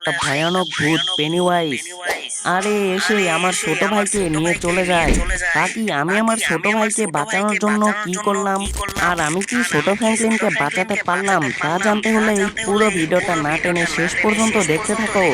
একটা ভয়ানক ভূত পেনিওয়াইজ আরে এসে আমার ছোট ভাইকে নিয়ে চলে যায়। বাকি আমি আমার ছোট ভাইকে বাঁচানোর জন্য কি করলাম আর আমি কি ছোট ফ্র্যাঙ্কলিনকে বাঁচাতে পারলাম তা জানতে হলে এই পুরো ভিডিওটা না টেনে শেষ পর্যন্ত দেখতে থাকো।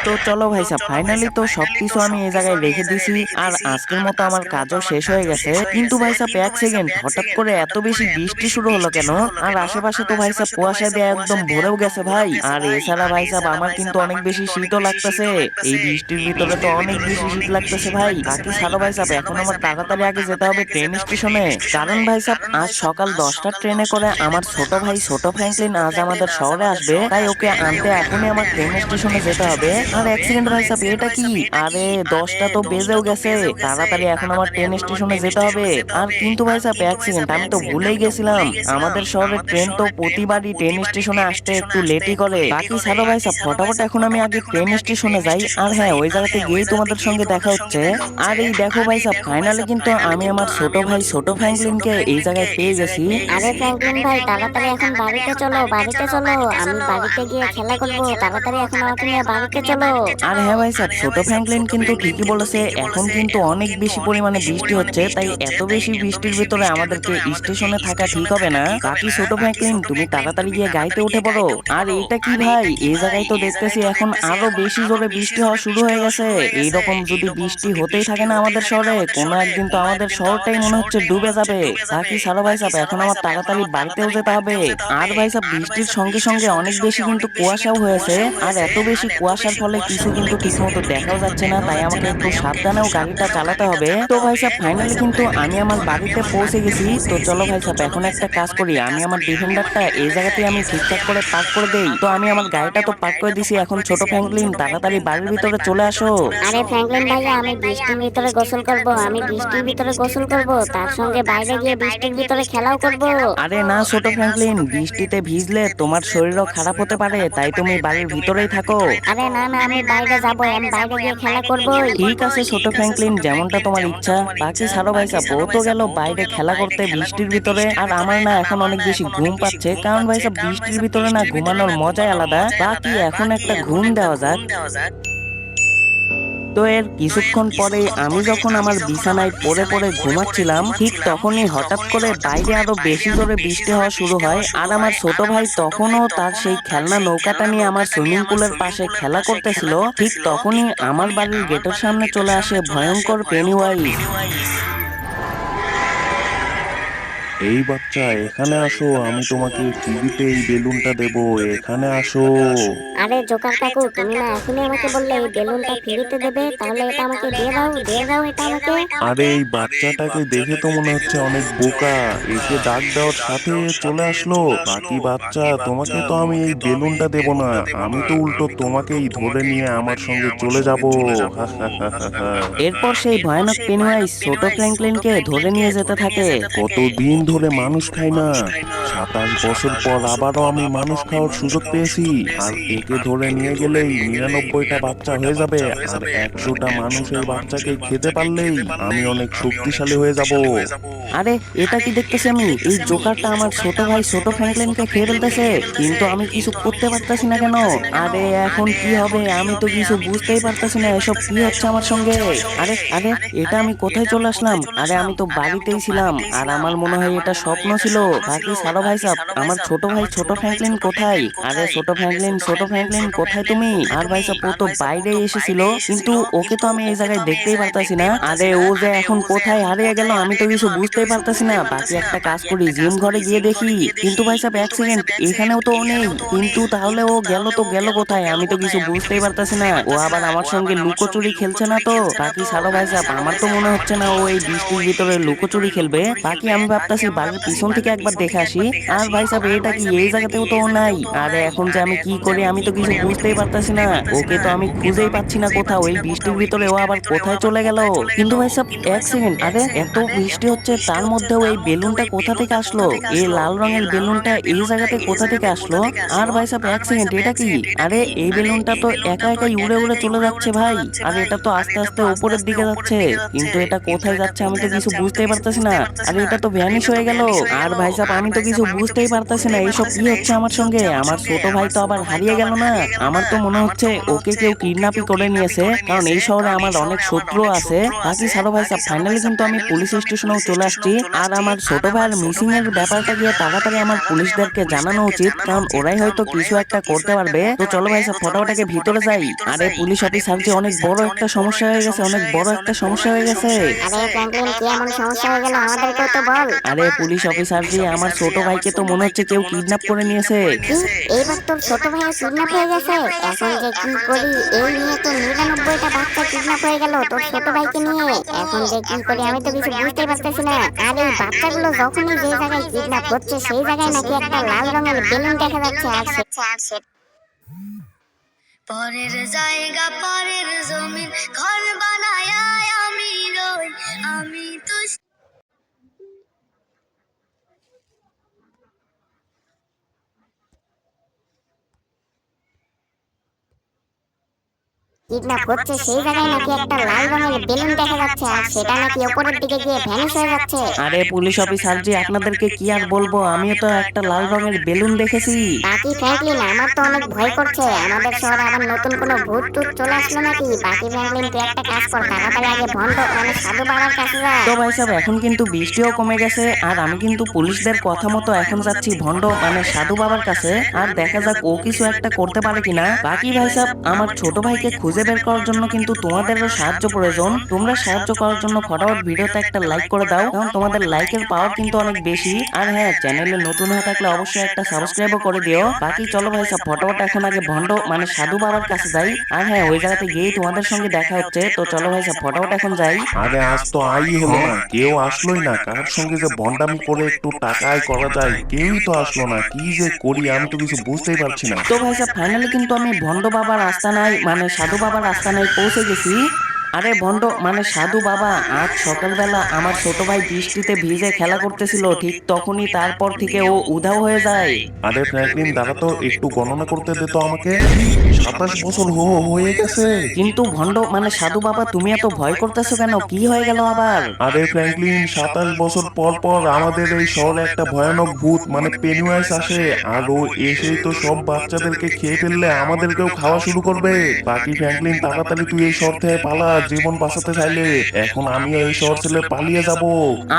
তো চলো ভাই সাহেব, ফাইনালি তো সবকিছু আমি এই জায়গায় রেখে দিছি আর আজকের মতো আমার কাজও শেষ হয়ে গেছে। কিন্তু ভাই সাহেব এক সেকেন্ড, হঠাৎ করে এত বেশি বৃষ্টি শুরু হলো কেন? আর আশেপাশে তো ভাই সাহেব কুয়াশা দিয়ে একদম ভরেও গেছে ভাই। আর এছাড়া ভাই সাহেব আমার কিন্তু অনেক বেশি শীতও লাগতেছে। এই বৃষ্টির ভিতরে তো অনেক বেশি শীত লাগতেছে ভাই। বাকি ছাড়ো ভাই সাহেব, এখন আমার তাড়াতাড়ি আগে যেতে হবে ট্রেন স্টেশনে। কারণ ভাই সাহেব আজ সকাল 10টার ট্রেনে করে আমার ছোট ভাই ছোট ফ্র্যাঙ্কলিন আজ আমাদের শহরে আসবে, তাই ওকে আনতে এখনই আমার ট্রেন স্টেশনে যেতে হবে। আর এক সেকেন্ড ভাই সাহেব, এটা কি? আরে 10টা তো বেজেও গেছে, তাড়াতাড়ি এখন আমার ট্রেন স্টেশনে যেতে হবে। আর কিন্তু ভাই সাহেব এক সেকেন্ড, আমি তো ভুলেই গেছিলাম আমাদের শহরের ট্রেন তো প্রতিবারই ট্রেন স্টেশনে আসতে একটু লেটই করে। বাকি ছাড়ো ভাই সাহেব, ফটাফট এখন আমি আগে ট্রেন স্টেশনে যাই। আর হ্যাঁ, ওই জায়গাতে গিয়েই তোমাদের সঙ্গে দেখা হচ্ছে। আর এই দেখো ভাই সাহেব, ফাইনালি কিন্তু আমি আমার ছোট ভাই ছোট ফ্র্যাঙ্কলিনকে এই জায়গায় পেয়ে গেছি। আরে ফ্র্যাঙ্কলিন ভাই, তাড়াতাড়ি এখন বাড়িতে চলো, বাড়িতে চলো। আমি বাড়িতে গিয়ে খেলা করবো, তাড়াতাড়ি এখন আমাকে নিয়ে বাড়িতে চলো। আর হ্যাঁ ভাই সাহেব, ছোট ফ্র্যাঙ্কলিন কিন্তু ঠিকই বলেছে, এখন কিন্তু অনেক বেশি পরিমাণে বৃষ্টি হচ্ছে, তাই এত বেশি বৃষ্টির ভিতরে আমাদেরকে স্টেশনে থাকা ঠিক হবে না। বাকি ছোট ফ্র্যাঙ্কলিন তুমি তাড়াতাড়ি গিয়ে গাড়িতে উঠে পড়ো। আর এইটা কি ভাই, এই জায়গায় তো দেখতেছি এখন আরো বেশি জোরে বৃষ্টি হওয়া শুরু হয়ে গেছে। এইরকম যদি বৃষ্টি হতেই থাকে না আমাদের শহরে, কোনো একদিন তো আমাদের শহরটাই মনে হচ্ছে ডুবে যাবে। বাকি ছাড়ো ভাই সাহেব, এখন আমার তাড়াতাড়ি বাড়িতেও যেতে হবে। আর ভাই সাহেব বৃষ্টির সঙ্গে সঙ্গে অনেক বেশি কিন্তু কুয়াশাও হয়েছে। আর এত বেশি কুয়াশার ফলে কিছু কিন্তু ঠিক মতো দেখাও যাচ্ছে না, তাই আমাকে একটু সাবধানেও গাড়িটা চালাতে হবে। তো ভাই সাহেব ফাইনালি কিন্তু আমি আমার বাড়িতে পৌঁছে গেছি। তো চলো ভাই সাহেব, এখন একটা কাজ করি, আমি আমার ডিফেন্ডারটা এই জায়গাতেই আমি ঠিকঠাক করে পার্ক করে দেই। তো আমি আমার গাড়িটা তো পার্ক করে দিছি, এখন ছোট ফ্র্যাঙ্কলিন তাড়াতাড়ি বাড়ির ভিতরে চলে আসো। আরে ফ্র্যাঙ্কলিন ভাইয়া, আমি বৃষ্টির ভিতরে গোসল করব, আমি বৃষ্টির ভিতরে গোসল করব, তার সঙ্গে বাইরে গিয়ে বৃষ্টির ভিতরে খেলাও করব। আরে না ছোট ফ্র্যাঙ্কলিন, বৃষ্টিতে ভিজলে তোমার শরীরও খারাপ হতে পারে, তাই তুমি বাড়ির ভিতরেই থাকো। আরে না না, আমি বাইরে যাব, আমি বাইরে গিয়ে খেলা করবই। ঠিক আছে ছোট ফ্র্যাঙ্কলিন, যেমনটা তোমার ইচ্ছা। বাকি ছাড়ো ভাই সাহেব, ও তো গেল বাইরে খেলা করতে বৃষ্টির ভিতরে, আর আমার না এখন অনেক বেশি ঘুম পাচ্ছে, কারণ ভাই সাহেব বৃষ্টির ভিতরে না ঘুমানোর মজাই আলাদা। বাকি এখন একটা ঘুম দেওয়া যাক। তো এর কিছুক্ষণ পরেই আমি যখন আমার বিছানায় পড়ে পড়ে ঘুমাচ্ছিলাম, ঠিক তখনই হঠাৎ করে বাইরে আরো বেশি জোরে বৃষ্টি হওয়া শুরু হয়। আর আমার ছোট ভাই তখনও তার সেই খেলনা নৌকাটা নিয়ে আমার সুইমিং পুলের পাশে খেলা করতেছিল। ঠিক তখনই আমার বাড়ির গেটের সামনে চলে আসে ভয়ঙ্কর পেনিওয়াইজ। এই বাচ্চা, এখানে আসো, আমি তোমাকে টিভিতে এই বেলুনটা দেব, এখানে আসো। আরে জোকার কাকু, তুমি না এখনই আমাকে বললে এই বেলুনটা ফ্রিতে দেবে, তাহলে এটা আমাকে দিয়ে দাও, দিয়ে দাও এটা আমাকে। আরে এই বাচ্চাটাকে দেখে তো মনে হচ্ছে অনেক বোকা, একে ডাক দেওয়ার সাথে চলে আসলো। বাকি বাচ্চা, তোমাকে তো আমি এই বেলুনটা দেব না, আমি তো উল্টো তোমাকেই ধরে নিয়ে আমার সঙ্গে চলে যাব। হা হা হা হা হা। এরপর সেই ভয়ানক পেনিওয়াইজ ছোট ফ্র্যাঙ্কলিনকে ধরে নিয়ে যেতে থাকে। কতদিন ধরে মানুষ খাই না, 27 বছর পর আবারও আমি মানুষ খাওয়ার সুযোগ পেয়েছি। আর একে ধরে নিয়ে গেলেই 99টা বাচ্চা হয়ে যাবে, আর 100টা মানুষ এই বাচ্চাকে খেতে পারলেই আমি অনেক শক্তিশালী হয়ে যাব। আরে এটা কি দেখতেছি আমি, এই জোকারটা আমার ছোট ভাই ছোট ফ্র্যাঙ্কলিনকে খেয়ে ফেলতেছে, কিন্তু আমি কিছু করতে পারতাছি না কেন? আরে এখন কি হবে, আমি তো কিছু বুঝতেই পারতাছি না, এসব কি হচ্ছে আমার সঙ্গে? আরে আরে এটা আমি কোথায় চলে আসলাম? আরে আমি তো বাড়িতেই ছিলাম, আর আমার মনে হয় এটা স্বপ্ন ছিল। বাকি ছাড়ো ভাই সাহেব, আমার ছোট ভাই ছোট ফ্র্যাঙ্কলিন কোথায়? আরে ছোট ফ্র্যাঙ্কলিন কোথায় তুমি? আর ভাই সাহেব ও তো বাইরে এসেছিল, কিন্তু ওকে তো আমি এই জায়গায় দেখতেই পারতাছি না। আরে ও যে এখন কোথায় হারিয়ে গেল আমি তো কিছু বুঝতেই পারতাছি না। বাকি একটা কাজ করি, জিম ঘরে গিয়ে দেখি। কিন্তু ভাই সাহেব এক সেকেন্ড, এখানেও তো ও নেই, কিন্তু তাহলে ও গেল তো গেল কোথায়? আমি তো কিছু বুঝতেই পারতাছি না। ও আবার আমার সঙ্গে লুকোচুরি খেলছে না তো? বাকি ছাড়ো ভাই সাহেব, আমার তো মনে হচ্ছে না ও এই বৃষ্টির ভিতরে লুকোচুরি খেলবে। বাকি আমি ভাবতাছি বাড়ির পিছন থেকে একবার দেখে আসি। আর ভাই সাহেব এটা কি, এই জায়গাতেও তো ও নাই। আরে এখন যে আমি কি করি, আমি তো কিছু বুঝতেই পারতাছি না। ওকে তো আমি খুঁজেই পাচ্ছি না কোথাও, এই বৃষ্টির ভিতরে ও আবার কোথায় চলে গেল? কিন্তু ভাই সাহেব এক সেকেন্ড, আরে এত বৃষ্টি হচ্ছে তার মধ্যেও এই বেলুনটা কোথা থেকে আসলো? এই লাল রঙের বেলুনটা এই জায়গাতে কোথা থেকে আসলো? আর ভাই সাহেব এক সেকেন্ড, এটা কি? আরে এই বেলুনটা তো একা একাই উড়ে উড়ে চলে যাচ্ছে ভাই। আর এটা তো আস্তে আস্তে উপরের দিকে যাচ্ছে, কিন্তু এটা কোথায় যাচ্ছে আমি তো কিছু বুঝতেই পারতেছি না। আর এটা তো ভ্যানিশ হয়ে গেল। আর ভাই সাহেব আমি তো কিছু বুঝতেই পারতাছি না এইসব কি হচ্ছে আমার সঙ্গে। আমার ছোট ভাই তো আবার হারিয়ে গেল না। আমার তো মনে হচ্ছে ওকে কেউ কিডন্যাপই করে নিয়েছে, কারণ এই শহরে আমার অনেক শত্রু আছে। বাকি সারো ভাই সাহেব ফাইনালি কিন্তু আমি পুলিশ স্টেশনেও চলে আসছি। আর আমার ছোট ভাইয়ের মিসিং এর ব্যাপারটা গিয়ে তাড়াতাড়ি আমার পুলিশদেরকে জানানো উচিত, কারণ ওরাই হয়তো কিছু একটা করতে পারবে। তো চলো ভাই সাহেব ফটোটাকে ভিতরে যাই। আরে পুলিশ অফিসার যে অনেক বড় একটা সমস্যা হয়ে গেছে, অনেক বড় একটা সমস্যা হয়ে গেছে। আরে ফ্র্যাঙ্কলিন, কি এমন সমস্যা হয়ে গেল আমাদেরকেও তো বল। আরে পুলিশ অফিসার জি, আমার ছোট ভাইকে তো মনে হচ্ছে কেউ কিডন্যাপ করে নিয়েছে। কি, এইবার তোর ছোট ভাইয়ের কিডন্যাপ হয়ে গেছে? এখন যে কি করি, এই নিয়ে তো 99টা বাচ্চা কিডন্যাপ হয়ে গেল তোর ছোট ভাইকে নিয়ে। এখন যে কি করি আমি তো কিছু বুঝতেই পারতেছি না। আর এই বাচ্চাগুলো যখনই যে জায়গায় কিডন্যাপ হচ্ছে সেই জায়গায় নাকি একটা লাল রঙের বেলুন দেখা যাচ্ছে। আর পরের জায়গা পরের জমিন ঘর বানায় আমি রই, আমি তো কিডন্যাপ হচ্ছে সেই জায়গায় নাকি একটা লাল রঙের বেলুন দেখা যাচ্ছে, আর সেটা নাকি উপরের দিকে গিয়ে ভ্যানিশ হয়ে যাচ্ছে। আরে পুলিশ অফিসার জি, আপনাদেরকে কি আর বলবো, আমিও তো একটা লাল রঙের বেলুন দেখেছি। বাকি ফ্র্যাঙ্কলিন, আমার তো অনেক ভয় করছে। আমাদের শহরে আবার নতুন কোনো ভূত টুত চলে আসলো নাকি? বাকি ফ্র্যাঙ্কলিন, তুই একটা কাজ কর, তাড়াতাড়ি আগে ভন্ড সাধু বাবার কাছে যা। তো ভাই সাহেব এখন কিন্তু বৃষ্টিও কমে গেছে, আর আমি কিন্তু পুলিশদের কথা মতো এখন যাচ্ছি ভন্ড সাধু বাবার কাছে। আর দেখা যাক ও কিছু একটা করতে পারে কিনা। বাকি ভাই সাহেব, আমার ছোট ভাইকে খুঁজে বের করার জন্য কিন্তু তোমাদেরও সাহায্য প্রয়োজন। তোমরা সাহায্য করার জন্য ফটাফট ভিডিওতে একটা লাইক করে দাও, কারণ তোমাদের লাইকের পাওয়ার কিন্তু অনেক বেশি। আর হ্যাঁ, চ্যানেলে নতুন হয়ে থাকলে অবশ্যই একটা সাবস্ক্রাইবও করে দিও। বাকি চলো ভাই সাহেব ফটাফট এখন আগে ভন্ড সাধু বাবার কাছে যাই। আর হ্যাঁ, ওই জায়গাতে গিয়েই তোমাদের সঙ্গে দেখা হচ্ছে। তো চলো ভাই সাহেব ফটাফট এখন যাই। আরে আজ তো আই হলো না, কেউ আসলোই না। কার সঙ্গে যে বন্ডামি করে একটু টাকা আয় করা যায় কেউই তো আসলো না। কি যে করি আমি তো কিছু বুঝতেই পারছি না। তো ভাই সাহেব ফাইনালি কিন্তু আমি ভন্ড বাবার আস্তানায় সাধু বাবার আস্তানায় পৌঁছে গেছি। আরে ভন্ড সাধু বাবা, আজ সকালবেলা আমার ছোট ভাই বৃষ্টিতে ভিজে খেলা করতেছিল, ঠিক তখনই তারপর থেকে ও উধাও হয়ে যায়। আরে ফ্র্যাঙ্কলিন দাঁড়া তো, একটু গণনা করতে দে তো আমাকে। 27 বছর হয়ে গেছে। কিন্তু ভন্ড সাধু বাবা, তুমি এত ভয় করতেছো কেন? কি হয়ে গেল আবার? আরে ফ্র্যাঙ্কলিন, 27 বছর পর পর আমাদের এই শহরে একটা ভয়ানক ভূত পেনিওয়াইজ আসে, আর ও এসেই তো সব বাচ্চাদেরকে খেয়ে ফেললে আমাদেরকেও খাওয়া শুরু করবে। বাকি ফ্র্যাঙ্কলিন তাড়াতাড়ি তুই এই শহর থেকে পালা, জীবন বাঁচাতে চাইলে। এখন আমিও এই শহর ছেড়ে পালিয়ে যাব।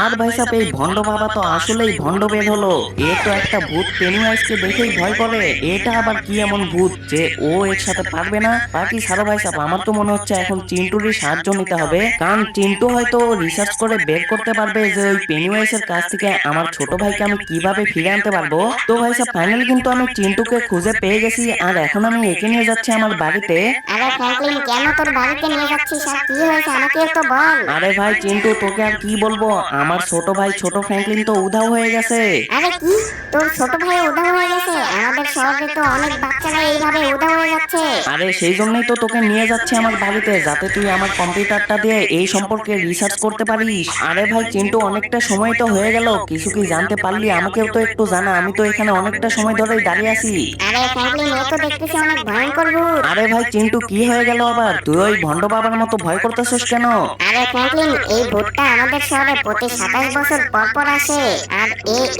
আর ভাই সাহেব, এই ভন্ড বাবা তো আসলেই ভন্ড বের হলো। এ তো একটা ভূত পেনিওয়াইজকে দেখেই ভয় করে। এটা আবার কি এমন ভূত যে ও এর সাথে পারবে না? বাকি সারা ভাই সাহেব, আমার তো মনে হচ্ছে এখন চিন্টুরই সাহায্য নিতে হবে, কারণ চিন্টু হয়তো রিসার্চ করে বের করতে পারবে যে ওই পেনিওয়াইজের কাছ থেকে আমার ছোট ভাইকে আমি কিভাবে ফিরে আনতে পারবো। তো ভাই সাহেব ফাইনালি কিন্তু আমি চিন্টুকে খুঁজে পেয়ে গেছি, আর এখন আমি একে নিয়ে যাচ্ছি আমার বাড়িতে। আরে ফ্র্যাঙ্কলিন, কেন তোর বাড়িতে নিয়ে যাচ্ছিস? আর কি হয়েছে আমাকে তো বল। আরে ভাই চিন্টু, তোকে আর কি বলবো, আমার ছোট ভাই ছোট ফ্র্যাঙ্কলিন তো উধাও হয়ে গেছে। আরে কি, তোর ছোট ভাই উধাও হয়ে গেছে? আমাদের শহরে তো অনেক বাচ্চারা এইভাবে উধাও হয়ে যাচ্ছে। আরে সেই জন্যই তো তোকে নিয়ে যাচ্ছি আমার বাড়িতে, যাতে তুই আমার কম্পিউটারটা দিয়ে এই সম্পর্কে রিসার্চ করতে পারিস। আরে ভাই চিন্টু, অনেকটা সময় তো হয়ে গেল, কিছু কি জানতে পারলি? আমাকেও তো একটু জানা, আমি তো এখানে অনেকটা সময় ধরেই দাঁড়িয়ে আছি। আরে ফ্র্যাঙ্কলিন, এ তো দেখতেছি অনেক ভয়ঙ্কর ভূত। আরে ভাই চিন্টু, কি হয়ে গেল আবার? তুই ওই ভন্ড বাবার মতো ভয় করতেছিস কেন? আরে ফ্র্যাঙ্কলিন, এই ভূতটা আমাদের শহরে প্রতি 27 বছর পর পর আসে, আর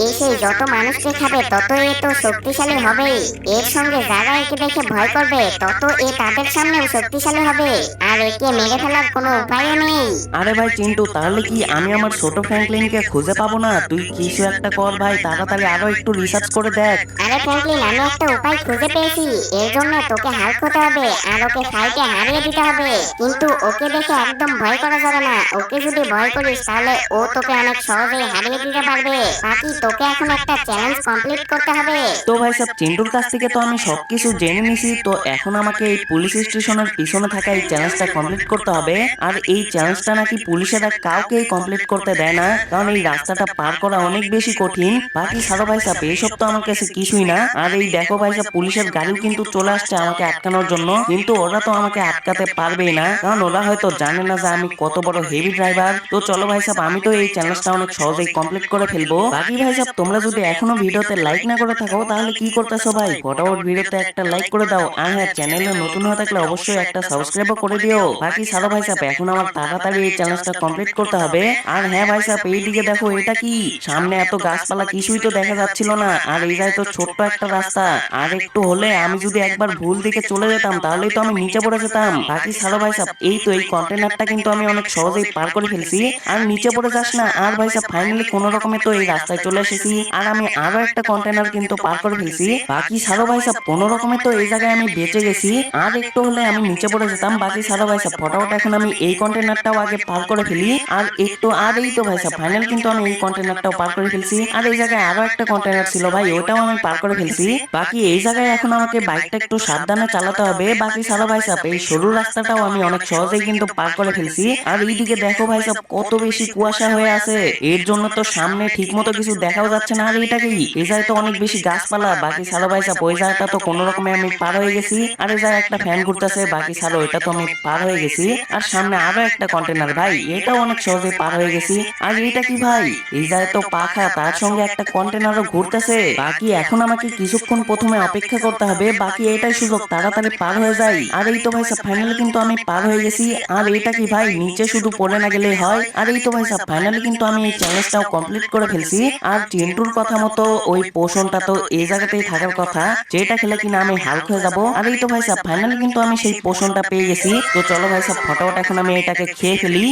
এসে যত মানুষকে খাবে তত এ তো শক্তিশালী হবেই। এর সঙ্গে যারা একে দেখে ভয় করবে তত এ তাদের সামনেও শক্তিশালী হবে, আর একে মেরে ফেলার কোনো উপায়ও নেই। আরে ভাই চিন্টু, তাহলে কি আমি আমার ছোট ফ্র্যাঙ্কলিনকে খুঁজে পাবো না? তুই কিছু একটা কর ভাই, তাড়াতাড়ি আরো একটু রিসার্চ করে দেখ। আরে ফ্র্যাঙ্কলিন, আমি একটা উপায় খুঁজে পেয়েছি। এর জন্য তোকে হাল্ক হতে হবে আর ওকে ফাইটে হারিয়ে দিতে হবে। কিন্তু ওকে দেখে একদম ভয় করা যাবে না। ওকে যদি ভয় করিস তাহলে ও তোকে অনেক সহজেই হারিয়ে দিতে পারবে। বাকি তোকে এখন একটা চ্যালেঞ্জ কমপ্লিট করতে হবে। তো ভাই সাহেব, চিন্টুর কাছ থেকে তো আমি সবকিছু জেনে নিছি। তো এখন আমাকে এই পুলিশ স্টেশনের পিছনে থাকা এই চ্যালেঞ্জটা কমপ্লিট করতে হবে। আর এই চ্যালেঞ্জটা নাকি পুলিশেরা কাউকেই কমপ্লিট করতে দেয় না, কারণ এই রাস্তাটা পার করা অনেক বেশি কঠিন। বাকি সারো ভাই সাহেব, এইসব তো আমার কাছে কিছুই না। আর এই দেখো ভাই সাহেব, পুলিশের গাড়িও কিন্তু চলে আসছে আমাকে আটকানোর জন্য, কিন্তু ওরা তো আমাকে আটকাতে পারবেই না, কারণ ওরা হয়তো জানে না যে আমি কত বড় হেভি ড্রাইভার। তো চলো ভাই সাহেব, আমি তো এই চ্যালেঞ্জটা অনেক সহজেই কমপ্লিট করে ফেলবো। বাকি ভাই সাহেব, তোমরা যদি এখনো ভিডিওতে লাইক না করে থাকো তাহলে কি করতেছো ভাই? ফটাফট ভিডিওতে একটা লাইক করে দাও। আর হ্যাঁ, চ্যানেলে নতুন হয়ে থাকলে অবশ্যই একটা সাবস্ক্রাইবও করে দিও। বাকি সারো ভাই সাহেব, এখন আমার তাড়াতাড়ি এই চ্যালেঞ্জটা কমপ্লিট করতে হবে। আর হ্যাঁ ভাই সাহেব, এইদিকে দেখো, এটা কি? সামনে এত গাছপালা কিছুই তো দেখা যাচ্ছিল না, আর এই যায় তো ছোট্ট একটা রাস্তা। আর একটু হলে আমি যদি একবার ভুল দিকে চলে যেতাম তাহলেই তো আমি নিচে পড়ে যেতাম। বাকি সারো ভাই সাহেব, এই তো এই কন্টেনারটা কিন্তু আমি অনেক সহজেই পার করে ফেলছি। আর নিচে পড়ে যাস না। আর ভাই সাহেব, ফাইনালি কোনো রকমে তো এই রাস্তায় চলে এসেছি, আর আমি আরো একটা কন্টেনার কিন্তু পার করে ফেলছি। বাকি সারো ভাই সাহেব, কোনো রকমে তো এই জায়গায় আমি বেঁচে গেছি, আর একটু হলে আমি নিচে পড়ে যেতাম। বাকি সারো ভাই সাহেব, ফটাফট এখন আমি এই কন্টেনারটাও আগে পার করে ফেলি। আর একটু, আর এই তো ভাই সাহেব, ফাইনাল কিন্তু আমি এই কন্টেনারটাও পার করে ফেলছি। আর এই জায়গায় আরো একটা কন্টেনার ছিল ভাই, ওটাও আমি পার করে ফেলছি। বাকি এই জায়গায় এখন আমাকে বাইকটা একটু সাবধানে চালাতে হবে। বাকি সারো ভাই সাহেব, এই সরু রাস্তাটাও আমি অনেক সহজেই কিন্তু পার করে ফেলছি। আর এইদিকে দেখো ভাই সাহেব, কত বেশি কুয়াশা হয়ে আছে, এর জন্য তো সামনে ঠিক মতো কিছু দেখাও যাচ্ছে না। আর এটা কি? এই জায়গায় তো অনেক বেশি গাছপালা। বাকি সারো ভাই সাহেব, ওই জায়গাটা তো কোনো রকমে আমি পার হয়ে গেছি। আর এই জায়গায় একটা ফ্যান ঘুরতেছে। বাকি সারো, এটা তো আমি পার হয়ে গেছি। আর সামনে আরো একটা কন্টেনার ভাই, এটাও অনেক সহজে পার হয়ে গেছি। আর এটা কি ভাই? এই জায়গায় তো পাখা, তার সঙ্গে একটা কন্টেনারও ঘুরতেছে। বাকি এখন আমাকে কিছুক্ষণ প্রথমে অপেক্ষা করতে হবে। বাকি এটাই সুযোগ, তাড়াতাড়ি পার হয়ে যাই। আর এই তো ভাই সাহেব, ফাইনালি কিন্তু আমি পার হয়ে গেছি। আর এটা কি ভাই? নিচে শুধু পড়ে না গেলেই হয়। আর এই তো ভাই সাহেব, ফাইনালি কিন্তু আমি এই চ্যালেঞ্জটাও কমপ্লিট করে ফেলছি। আর চিন্টুর কথা মতো ওই পোষণটা তো এই জায়গাতেই থাকার কথা, যেটা খেলে কিনা আমি হাল্ক হয়ে যাব। আর এই তো ভাই সাহেব, ফাইনালি কিন্তু আমি সেই পোষণটা পেয়ে গেছি। তো চলো ভাই সাহেব, ফটাফট এখন আমি এটাকে খেয়ে ফেলি।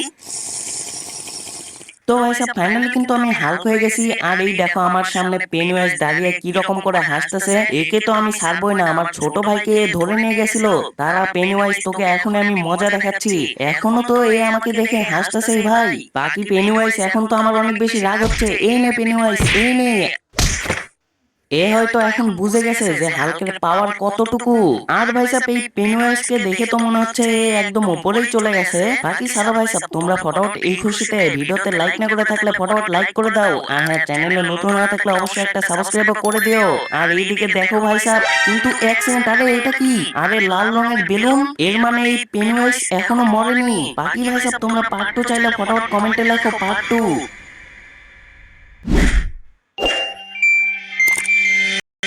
তো ভাই সাহেব, ফাইনালি কিন্তু আমি হাল্ক হয়ে গেছি। আর এই দেখো, আমার সামনে পেনিওয়াইজ দাঁড়িয়ে কি রকম করে হাসতেছে। একে তো আমি ছাড়বই না, আমার ছোট ভাইকে ধরে নিয়ে গেছিল তারা। পেনিওয়াইজ, তোকে এখন আমি মজা দেখাচ্ছি। এখনো তো এ আমাকে দেখে হাসতেছেই ভাই। বাকি পেনিওয়াইজ, এখন তো আমার অনেক বেশি রাগ হচ্ছে। এই নে পেনিওয়াইজ, এই নে। এ হয়তো এখন বুঝে গেছে যে হাল্কের পাওয়ার কতটুকু। আর ভাই সাহেব, এই পেনিওয়াইজকে দেখে তো মনে হচ্ছে এ একদম উপরেই চলে গেছে। বাকি সারা ভাই সাহেব, তোমরা ফটাফট এই খুশিতে ভিডিওতে লাইক না করে থাকলে ফটাফট লাইক করে দাও। আর হ্যাঁ, চ্যানেলে নতুন হয়ে থাকলে অবশ্যই একটা সাবস্ক্রাইব করে দিও। আর এইদিকে দেখো ভাই সাহেব, কিন্তু এক সেকেন্ড, আরে এটা কি? আরে লাল রঙের বেলুন, এর মানে এই পেনিওয়াইজ এখনো মরেনি। বাকি ভাই সাহেব, তোমরা পার্ট 2 চাইলে ফটাফট কমেন্টে লেখো পার্ট 2।